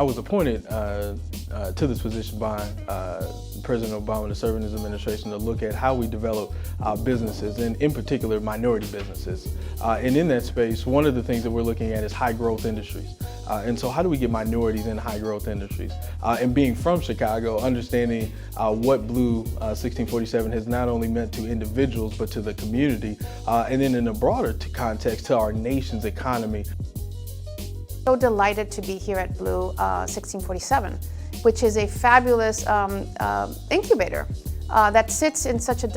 I was appointed to this position by President Obama to serve in his administration to look at how we develop businesses, and in particular minority businesses. And in that space, one of the things that we're looking at is high growth industries. And so how do we get minorities in high growth industries? And being from Chicago, understanding what BLUE1647 has not only meant to individuals, but to the community, and then in a broader context to our nation's economy. So delighted to be here at BLUE1647, which is a fabulous incubator that sits in such a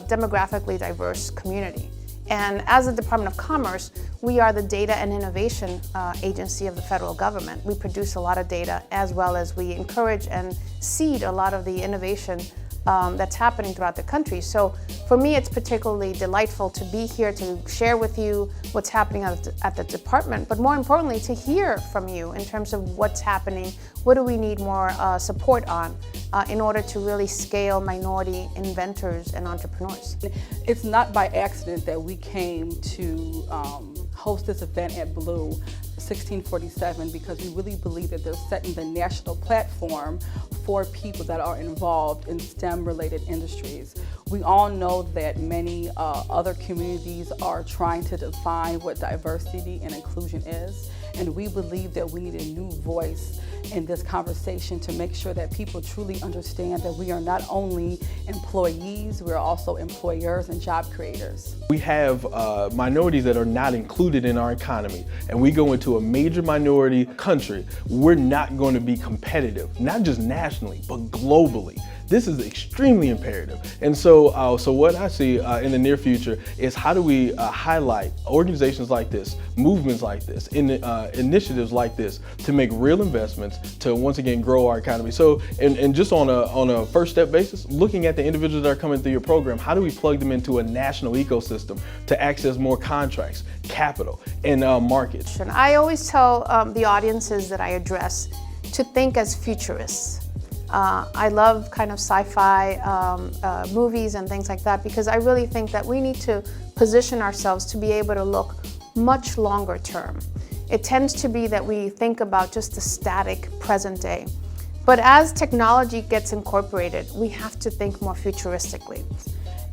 demographically diverse community. And as the Department of Commerce, we are the data and innovation agency of the federal government. We produce a lot of data, as well as we encourage and seed a lot of the innovation that's happening throughout the country. So for me, it's particularly delightful to be here to share with you what's happening at the department, but more importantly, to hear from you in terms of what's happening, what do we need more support on in order to really scale minority inventors and entrepreneurs. It's not by accident that we came to host this event at BLUE1647, because we really believe that they're setting the national platform for people that are involved in STEM-related industries. We all know that many other communities are trying to define what diversity and inclusion is, and we believe that we need a new voice in this conversation to make sure that people truly understand that we are not only employees, we're also employers and job creators. We have minorities that are not included in our economy, and we go into a major minority country, we're not going to be competitive, not just nationally, but globally. This is extremely imperative. And so, so what I see in the near future is how do we highlight organizations like this, movements like this, initiatives like this to make real investments to once again grow our economy. So, and just on a first step basis, looking at the individuals that are coming through your program, how do we plug them into a national ecosystem to access more contracts, capital, and markets? I always tell the audiences that I address to think as futurists. I love kind of sci-fi movies and things like that, because I really think that we need to position ourselves to be able to look much longer term. It tends to be that we think about just the static present day. But as technology gets incorporated, we have to think more futuristically.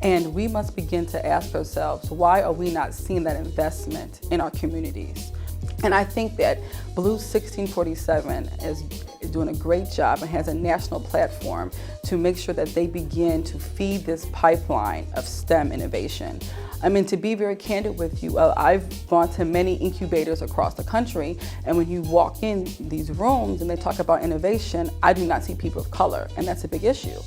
And we must begin to ask ourselves, why are we not seeing that investment in our communities? And I think that BLUE1647 is doing a great job and has a national platform to make sure that they begin to feed this pipeline of STEM innovation. I mean, to be very candid with you, I've gone to many incubators across the country, and when you walk in these rooms and they talk about innovation, I do not see people of color, and that's a big issue.